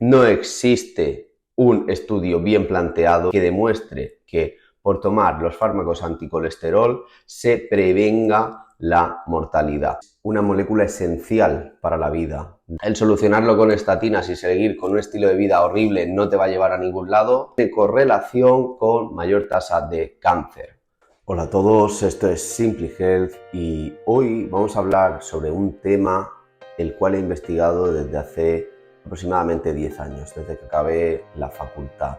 No existe un estudio bien planteado que demuestre que por tomar los fármacos anticolesterol se prevenga la mortalidad. Una molécula esencial para la vida. El solucionarlo con estatinas y seguir con un estilo de vida horrible no te va a llevar a ningún lado. Tiene correlación con mayor tasa de cáncer. Hola a todos, esto es Simply Health y hoy vamos a hablar sobre un tema el cual he investigado desde hace aproximadamente 10 años, desde que acabé la facultad.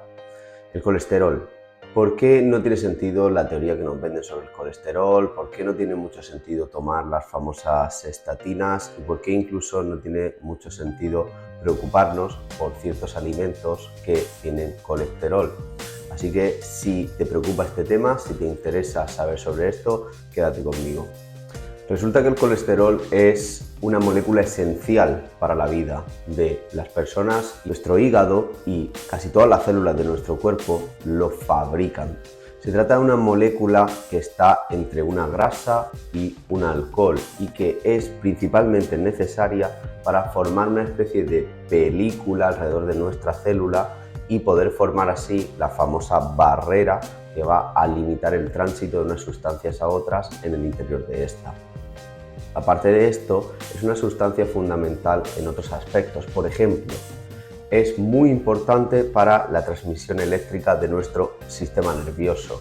El colesterol. ¿Por qué no tiene sentido la teoría que nos venden sobre el colesterol? ¿Por qué no tiene mucho sentido tomar las famosas estatinas? ¿Y por qué incluso no tiene mucho sentido preocuparnos por ciertos alimentos que tienen colesterol? Así que si te preocupa este tema, si te interesa saber sobre esto, quédate conmigo. Resulta que el colesterol es una molécula esencial para la vida de las personas. Nuestro hígado y casi todas las células de nuestro cuerpo lo fabrican. Se trata de una molécula que está entre una grasa y un alcohol y que es principalmente necesaria para formar una especie de película alrededor de nuestra célula y poder formar así la famosa barrera que va a limitar el tránsito de unas sustancias a otras en el interior de esta. Aparte de esto, es una sustancia fundamental en otros aspectos. Por ejemplo, es muy importante para la transmisión eléctrica de nuestro sistema nervioso.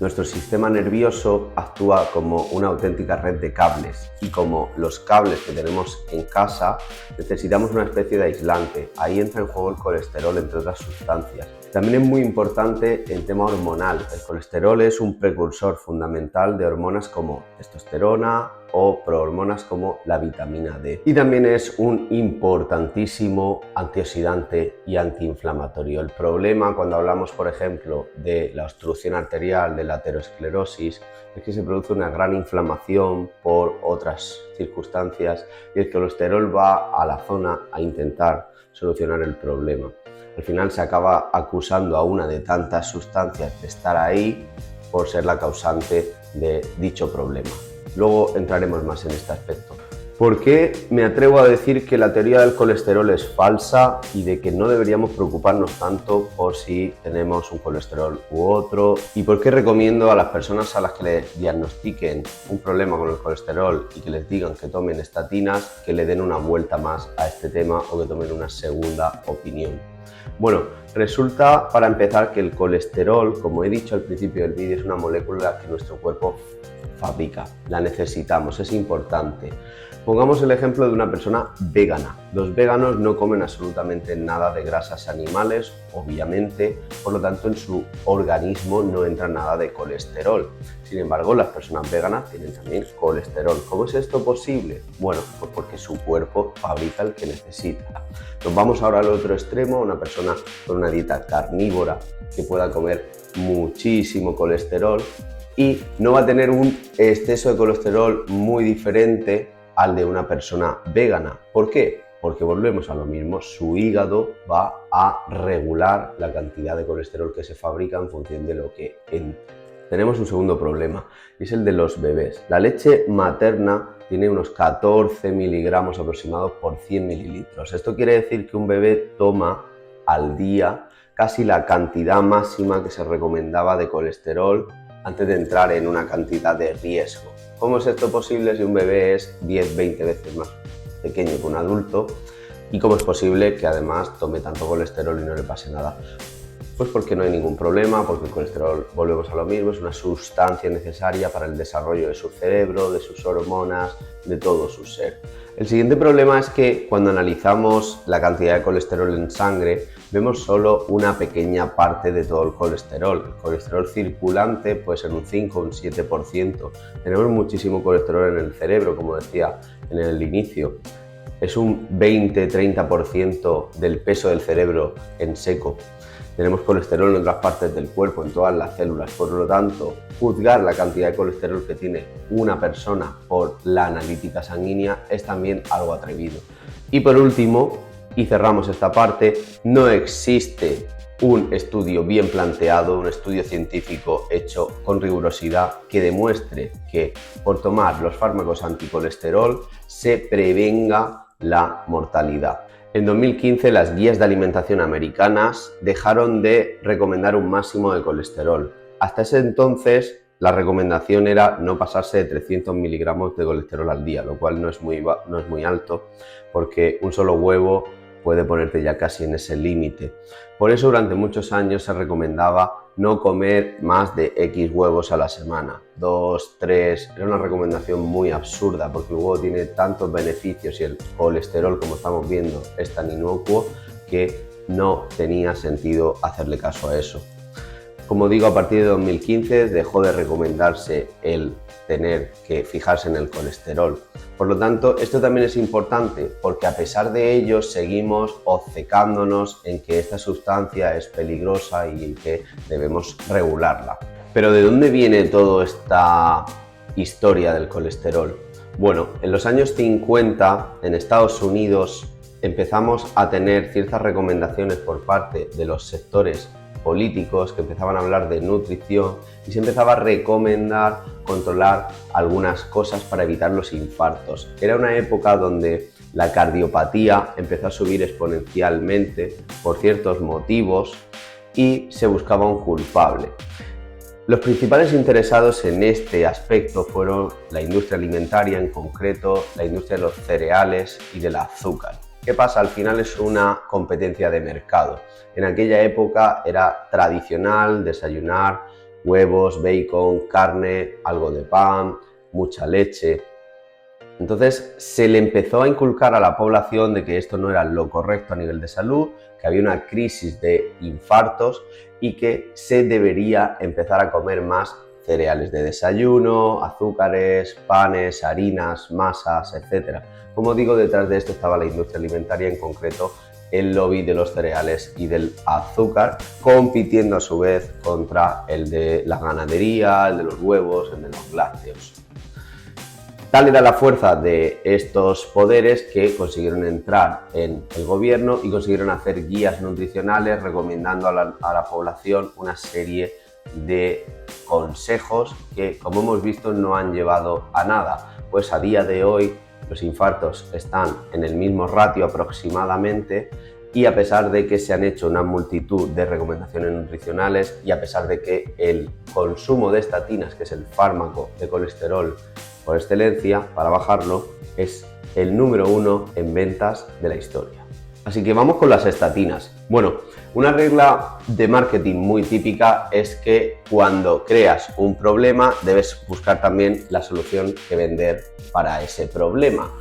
Nuestro sistema nervioso actúa como una auténtica red de cables y como los cables que tenemos en casa necesitamos una especie de aislante. Ahí entra en juego el colesterol, entre otras sustancias. También es muy importante el tema hormonal. El colesterol es un precursor fundamental de hormonas como testosterona o prohormonas como la vitamina D. Y también es un importantísimo antioxidante y antiinflamatorio. El problema cuando hablamos, por ejemplo, de la obstrucción arterial, de la aterosclerosis, es que se produce una gran inflamación por otras circunstancias y el colesterol va a la zona a intentar solucionar el problema. Al final se acaba acusando a una de tantas sustancias de estar ahí por ser la causante de dicho problema. Luego entraremos más en este aspecto. ¿Por qué me atrevo a decir que la teoría del colesterol es falsa y de que no deberíamos preocuparnos tanto por si tenemos un colesterol u otro? ¿Y por qué recomiendo a las personas a las que les diagnostiquen un problema con el colesterol y que les digan que tomen estatinas, que le den una vuelta más a este tema o que tomen una segunda opinión? Bueno, resulta para empezar que el colesterol, como he dicho al principio del vídeo, es una molécula que nuestro cuerpo fabrica, la necesitamos, es importante. Pongamos el ejemplo de una persona vegana. Los veganos no comen absolutamente nada de grasas animales, obviamente, por lo tanto en su organismo no entra nada de colesterol. Sin embargo, las personas veganas tienen también colesterol. ¿Cómo es esto posible? Bueno, pues porque su cuerpo fabrica el que necesita. Nos vamos ahora al otro extremo, una persona con una dieta carnívora que pueda comer muchísimo colesterol y no va a tener un exceso de colesterol muy diferente al de una persona vegana. ¿Por qué? Porque volvemos a lo mismo, su hígado va a regular la cantidad de colesterol que se fabrica en función de lo que entra. Tenemos un segundo problema y es el de los bebés. La leche materna tiene unos 14 miligramos aproximados por 100 mililitros. Esto quiere decir que un bebé toma al día casi la cantidad máxima que se recomendaba de colesterol antes de entrar en una cantidad de riesgo. ¿Cómo es esto posible si un bebé es 10-20 veces más pequeño que un adulto? ¿Y cómo es posible que además tome tanto colesterol y no le pase nada? Pues porque no hay ningún problema, porque el colesterol, volvemos a lo mismo, es una sustancia necesaria para el desarrollo de su cerebro, de sus hormonas, de todo su ser. El siguiente problema es que cuando analizamos la cantidad de colesterol en sangre, vemos solo una pequeña parte de todo el colesterol. El colesterol circulante puede ser un 5 o un 7%. Tenemos muchísimo colesterol en el cerebro, como decía en el inicio. Es un 20-30% del peso del cerebro en seco. Tenemos colesterol en otras partes del cuerpo, en todas las células. Por lo tanto, juzgar la cantidad de colesterol que tiene una persona por la analítica sanguínea es también algo atrevido. Y por último, y cerramos esta parte, no existe un estudio bien planteado, un estudio científico hecho con rigurosidad que demuestre que por tomar los fármacos anticolesterol se prevenga la mortalidad. En 2015 las guías de alimentación americanas dejaron de recomendar un máximo de colesterol. Hasta ese entonces la recomendación era no pasarse de 300 miligramos de colesterol al día, lo cual no es muy alto, porque un solo huevo puede ponerte ya casi en ese límite. Por eso durante muchos años se recomendaba no comer más de X huevos a la semana, 2, 3, era una recomendación muy absurda porque el huevo tiene tantos beneficios y el colesterol, como estamos viendo, es tan inocuo que no tenía sentido hacerle caso a eso. Como digo, a partir de 2015 dejó de recomendarse el tener que fijarse en el colesterol. Por lo tanto, esto también es importante porque a pesar de ello seguimos obcecándonos en que esta sustancia es peligrosa y en que debemos regularla. Pero ¿de dónde viene toda esta historia del colesterol? Bueno, en los años 50 en Estados Unidos empezamos a tener ciertas recomendaciones por parte de los sectores políticos que empezaban a hablar de nutrición y se empezaba a recomendar controlar algunas cosas para evitar los infartos. Era una época donde la cardiopatía empezó a subir exponencialmente por ciertos motivos y se buscaba un culpable. Los principales interesados en este aspecto fueron la industria alimentaria, en concreto la industria de los cereales y del azúcar. ¿Qué pasa? Al final es una competencia de mercado. En aquella época era tradicional desayunar huevos, bacon, carne, algo de pan, mucha leche. Entonces se le empezó a inculcar a la población de que esto no era lo correcto a nivel de salud, que había una crisis de infartos y que se debería empezar a comer más cereales de desayuno, azúcares, panes, harinas, masas, etc. Como digo, detrás de esto estaba la industria alimentaria, en concreto el lobby de los cereales y del azúcar, compitiendo a su vez contra el de la ganadería, el de los huevos, el de los lácteos. Tal era la fuerza de estos poderes que consiguieron entrar en el gobierno y consiguieron hacer guías nutricionales recomendando a la población una serie de consejos que, como hemos visto, no han llevado a nada, pues a día de hoy los infartos están en el mismo ratio aproximadamente y a pesar de que se han hecho una multitud de recomendaciones nutricionales y a pesar de que el consumo de estatinas, que es el fármaco de colesterol por excelencia para bajarlo, es el número 1 en ventas de la historia. Así que vamos con las estatinas. Bueno, una regla de marketing muy típica es que cuando creas un problema debes buscar también la solución que vender para ese problema.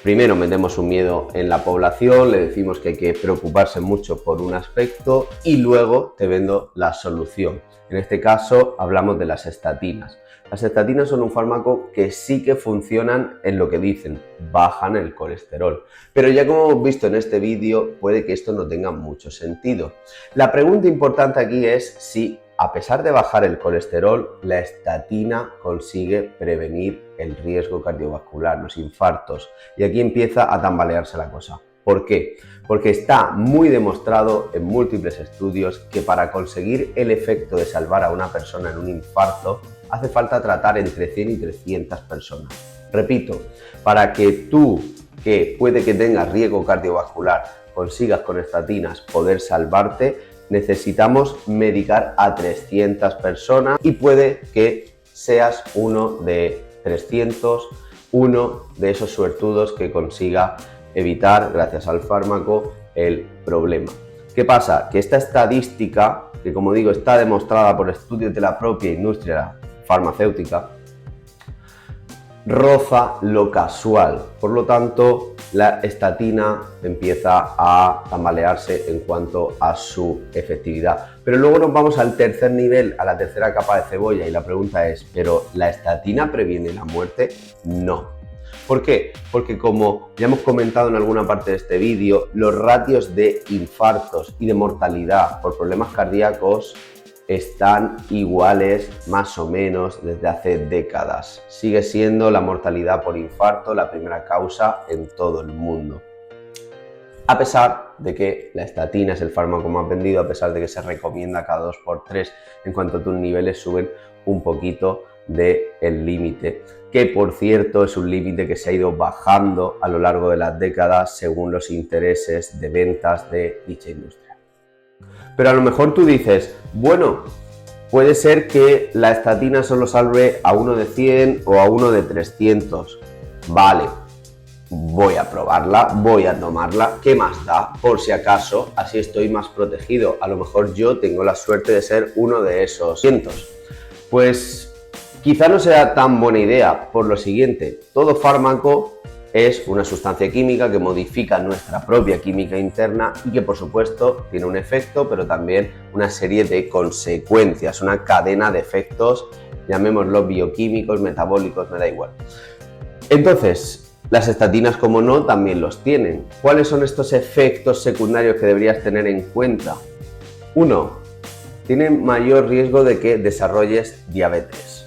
Primero metemos un miedo en la población, le decimos que hay que preocuparse mucho por un aspecto y luego te vendo la solución. En este caso hablamos de las estatinas. Las estatinas son un fármaco que sí que funcionan en lo que dicen, bajan el colesterol. Pero ya como hemos visto en este vídeo, puede que esto no tenga mucho sentido. La pregunta importante aquí es si, a pesar de bajar el colesterol, la estatina consigue prevenir el riesgo cardiovascular, los infartos. Y aquí empieza a tambalearse la cosa. ¿Por qué? Porque está muy demostrado en múltiples estudios que para conseguir el efecto de salvar a una persona en un infarto, hace falta tratar entre 100 y 300 personas. Repito, para que tú, que puede que tengas riesgo cardiovascular, consigas con estatinas poder salvarte, necesitamos medicar a 300 personas y puede que seas uno de 300, uno de esos suertudos que consiga evitar, gracias al fármaco, el problema. ¿Qué pasa? Que esta estadística, que como digo está demostrada por estudios de la propia industria farmacéutica, roza lo casual. Por lo tanto, la estatina empieza a tambalearse en cuanto a su efectividad. Pero luego nos vamos al tercer nivel, a la tercera capa de cebolla, y la pregunta es, ¿pero la estatina previene la muerte? No. ¿Por qué? Porque como ya hemos comentado en alguna parte de este vídeo, los ratios de infartos y de mortalidad por problemas cardíacos están iguales más o menos desde hace décadas. Sigue siendo la mortalidad por infarto la primera causa en todo el mundo. A pesar de que la estatina es el fármaco más vendido, a pesar de que se recomienda cada 2 por 3 en cuanto tus niveles suben un poquito del límite, que por cierto es un límite que se ha ido bajando a lo largo de las décadas según los intereses de ventas de dicha industria. Pero a lo mejor tú dices, bueno, puede ser que la estatina solo salve a uno de 100 o a uno de 300. Vale, voy a probarla, voy a tomarla, ¿qué más da? Por si acaso, así estoy más protegido. A lo mejor yo tengo la suerte de ser uno de esos cientos. Pues quizá no sea tan buena idea por lo siguiente, todo fármaco es una sustancia química que modifica nuestra propia química interna y que por supuesto tiene un efecto, pero también una serie de consecuencias, una cadena de efectos, llamémoslo bioquímicos, metabólicos, me da igual. Entonces, las estatinas, como no, también los tienen. ¿Cuáles son estos efectos secundarios que deberías tener en cuenta? 1. Tienen mayor riesgo de que desarrolles diabetes.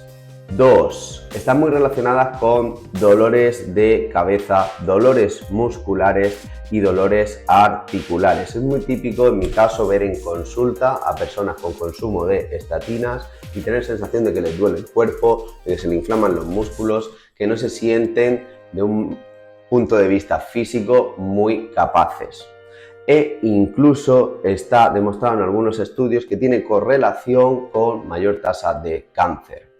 2. Están muy relacionadas con dolores de cabeza, dolores musculares y dolores articulares. Es muy típico en mi caso ver en consulta a personas con consumo de estatinas y tener sensación de que les duele el cuerpo, de que se le inflaman los músculos, que no se sienten de un punto de vista físico muy capaces. E incluso está demostrado en algunos estudios que tiene correlación con mayor tasa de cáncer.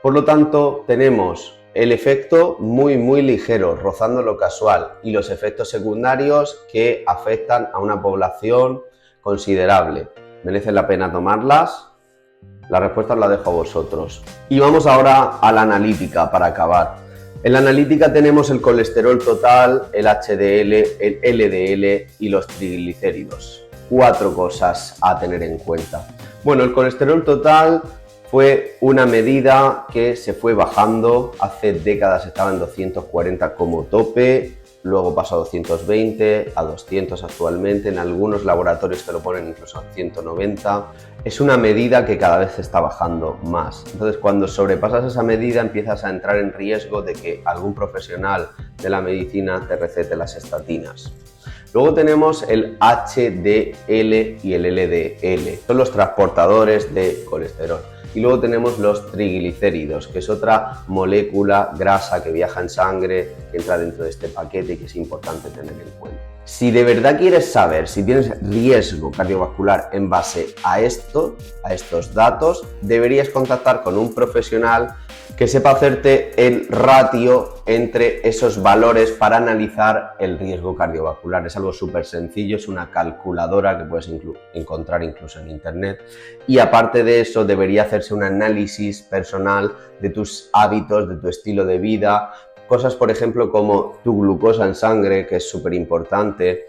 Por lo tanto, tenemos el efecto muy ligero, rozando lo casual, y los efectos secundarios que afectan a una población considerable. ¿Merece la pena tomarlas? La respuesta os la dejo a vosotros. Y vamos ahora a la analítica para acabar. En la analítica tenemos el colesterol total, el HDL, el LDL y los triglicéridos. 4 cosas a tener en cuenta. Bueno, el colesterol total fue una medida que se fue bajando. Hace décadas estaba en 240 como tope, luego pasó a 220, a 200 actualmente, en algunos laboratorios te lo ponen incluso a 190. Es una medida que cada vez está bajando más. Entonces, cuando sobrepasas esa medida, empiezas a entrar en riesgo de que algún profesional de la medicina te recete las estatinas. Luego tenemos el HDL y el LDL, son los transportadores de colesterol. Y luego tenemos los triglicéridos, que es otra molécula grasa que viaja en sangre, que entra dentro de este paquete y que es importante tener en cuenta. Si de verdad quieres saber si tienes riesgo cardiovascular en base a estos datos, deberías contactar con un profesional que sepa hacerte el ratio entre esos valores para analizar el riesgo cardiovascular. Es algo súper sencillo, es una calculadora que puedes encontrar incluso en internet, y aparte de eso debería hacerse un análisis personal de tus hábitos, de tu estilo de vida, cosas por ejemplo como tu glucosa en sangre, que es súper importante,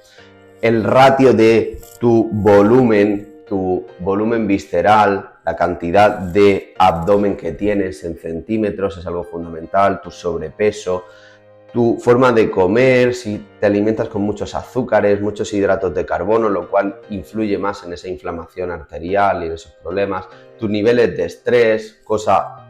el ratio de tu volumen visceral, la cantidad de abdomen que tienes en centímetros es algo fundamental, tu sobrepeso, tu forma de comer, si te alimentas con muchos azúcares, muchos hidratos de carbono, lo cual influye más en esa inflamación arterial y en esos problemas, tus niveles de estrés, cosa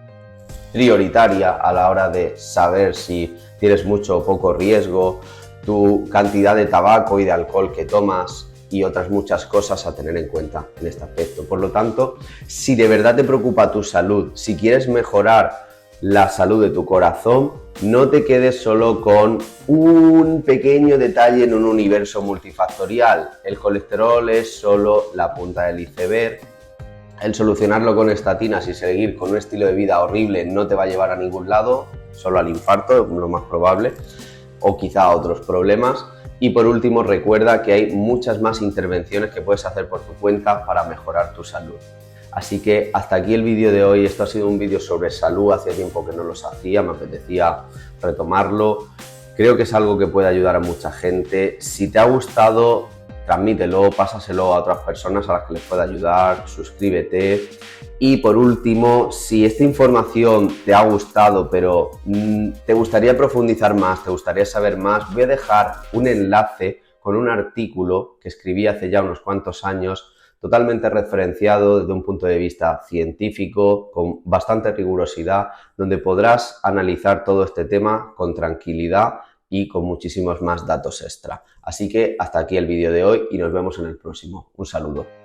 prioritaria a la hora de saber si tienes mucho o poco riesgo, tu cantidad de tabaco y de alcohol que tomas, y otras muchas cosas a tener en cuenta en este aspecto. Por lo tanto, si de verdad te preocupa tu salud, si quieres mejorar la salud de tu corazón, no te quedes solo con un pequeño detalle en un universo multifactorial. El colesterol es solo la punta del iceberg. El solucionarlo con estatinas y seguir con un estilo de vida horrible no te va a llevar a ningún lado, solo al infarto, lo más probable, o quizá a otros problemas. Y por último, recuerda que hay muchas más intervenciones que puedes hacer por tu cuenta para mejorar tu salud. Así que hasta aquí el vídeo de hoy. Esto ha sido un vídeo sobre salud, hacía tiempo que no los hacía, me apetecía retomarlo. Creo que es algo que puede ayudar a mucha gente. Si te ha gustado, transmítelo, pásaselo a otras personas a las que les pueda ayudar, suscríbete. Y por último, si esta información te ha gustado, pero te gustaría profundizar más, te gustaría saber más, voy a dejar un enlace con un artículo que escribí hace ya unos cuantos años, totalmente referenciado desde un punto de vista científico, con bastante rigurosidad, donde podrás analizar todo este tema con tranquilidad y con muchísimos más datos extra. Así que hasta aquí el vídeo de hoy y nos vemos en el próximo. Un saludo.